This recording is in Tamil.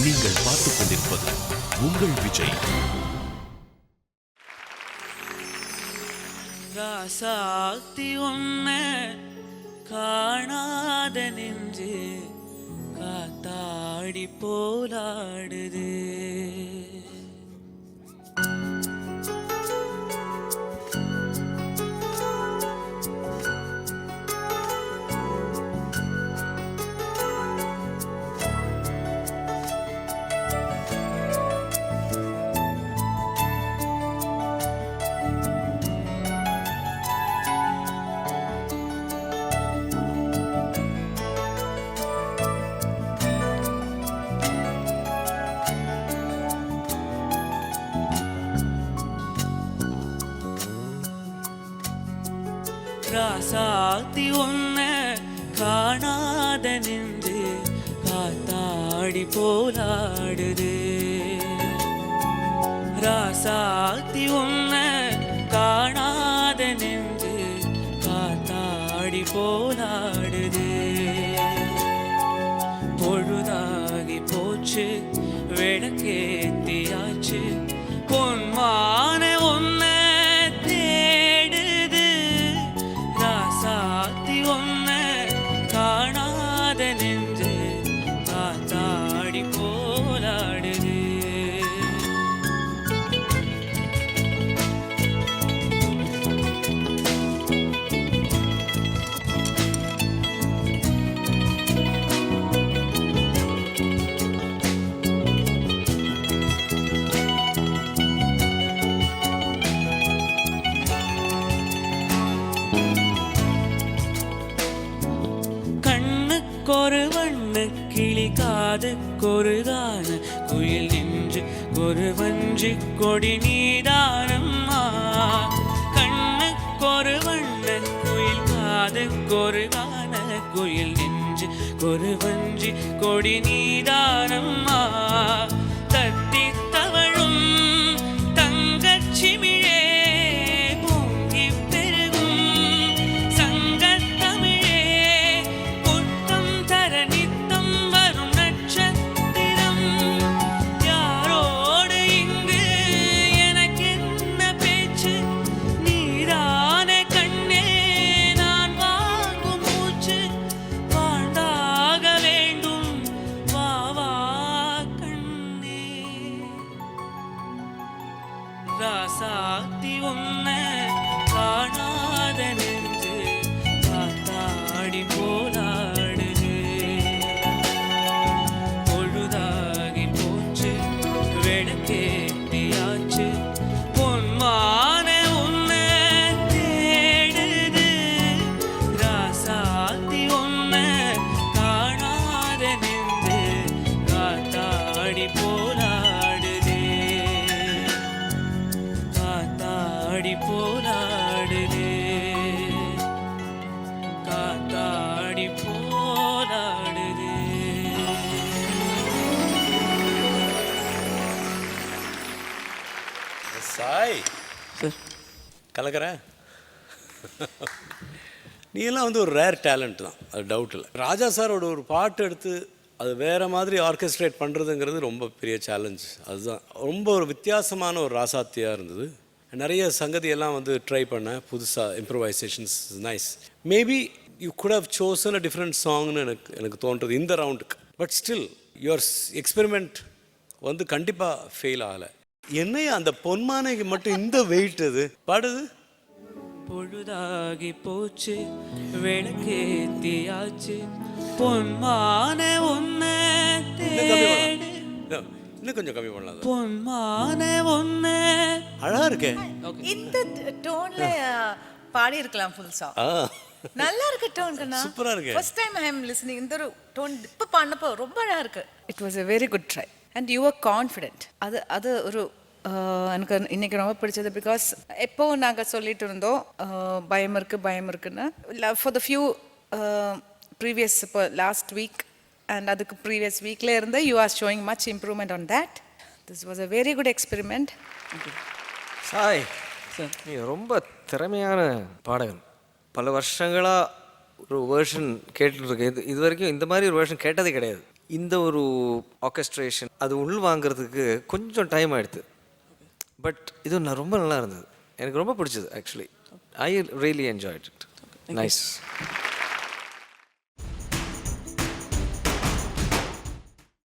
நீங்கள் பார்த்துக் கொண்டிருப்பது உங்கள் விஜய். ராசாத்தி உன்னை காணாத நெஞ்சு காத்தாடி போலாடுது. ராசாத்தி உன்னை காணாத நெஞ்சு காத்தாடி போலாடுது. ராசாத்தி உன்னை காணாத நெஞ்சு காத்தாடி போலாடுது. பொழுதாகி போச்சு விளக்கேத்தியாச்சு பொன்மான உன்னை தேடுது. ராசாத்தி உன்னை காணாத நெஞ்சு காத்தாடி போலாடுது. ஒரு வண்ண கிளி காதுக்கொரு கான குயில் நின்று ஒரு வஞ்சி கொடி நீதானம்மா. கண்ணுக்கொரு வண்ண குயில் காதுக்கொரு கான குயில் நின்று ஒரு வஞ்சி கொடி நீதானம்மா. தத்தி தவழும் தங்கச்சிமிழே பொங்கி பெருகும் சங்கத்தமிழே புத்தம் தர நித்தம் வரும் நட்சத்திரம். யாரோடு இங்கு எனக்கென்ன பேச்சு நீதானே கண்ணே நான் வாங்கும் மூச்சு. வாழ்ந்தாக வேண்டும் வா வா கண்ணே. ராசாத்தி உன்னை காணாத நெஞ்சு காத்தாடி போலாடுது. பொழுதாகி போச்சு விளக்கேத்தியாச்சு பொன்மான உன்னை தேடுது. ராசாத்தி உன்னை காணாத நெஞ்சு காத்தாடி போலாடுது. காத்தாடி போலாடுது. காத்தாடி போலாடுது. சாய் சார் கலக்கிறேன். நீ எல்லாம் வந்து ஒரு ரேர் டேலண்ட் தான், அது டவுட் இல்லை. ராஜா சாரோட ஒரு பாட்டு எடுத்து அது வேறு மாதிரி ஆர்கெஸ்ட்ரேட் பண்ணுறதுங்கிறது ரொம்ப பெரிய சேலஞ்ச். அதுதான் ரொம்ப ஒரு வித்தியாசமான ஒரு ராசாத்தியாக இருந்தது. நிறைய சங்கதியெல்லாம் வந்து ட்ரை பண்ணேன், புதுசாக improvisations nice. Maybe you could have chosen a different சாங்னு எனக்கு தோன்றது இந்த ரவுண்டுக்கு. பட் ஸ்டில் யுவர் எக்ஸ்பெரிமெண்ட் வந்து கண்டிப்பாக ஃபெயில் ஆகலை. என்னையா அந்த பொன்மானைக்கு மட்டும் இந்த வெயிட் அது பாடுது. பொழுதாகி போச்சு விளக்கேத்தியாச்சு பொன்மான உன்னை தேடு. இன்னும் கொஞ்சம் கம்மி பண்ணலாம். பொன்மான உன்னை அழகா இருக்கே. இந்த டோன்ல பாடி இருக்கலாம் ஃபுல் சாங். நல்லா இருக்கு டோன் கண்ணா, சூப்பரா இருக்கு. First time I am listening. இந்த ஒரு டோன் இப்ப பாடினப்போ ரொம்ப அழகா இருக்கு. It was a very good try and you were confident. அது ஒரு எனக்கு இன்னைக்கு ரொம்ப பிடிச்சது. பிகாஸ் எப்போ நாங்கள் சொல்லிட்டு இருந்தோம் பயம் இருக்குன்னு. ஃபார் த ஃபியூ ப்ரீவியஸ் இப்போ லாஸ்ட் வீக் அண்ட் அதுக்கு ப்ரீவியஸ் வீக்கில் இருந்து you are showing much improvement on that. This was a very good experiment. Sai sir நீ ரொம்ப திறமையான பாடகன். பல வருஷங்களாக ஒரு வேர்ஷன் கேட்டுருக்கு. இது வரைக்கும் இந்த மாதிரி ஒரு வேர்ஷன் கேட்டதே கிடையாது. இந்த ஒரு ஆர்கெஸ்ட்ரேஷன் அது உள் வாங்குறதுக்கு கொஞ்சம் டைம் ஆயிடுது. பட் இது நான் ரொம்ப நல்லா இருந்தது, எனக்கு ரொம்ப பிடிச்சது actually. I really enjoyed it. Nice.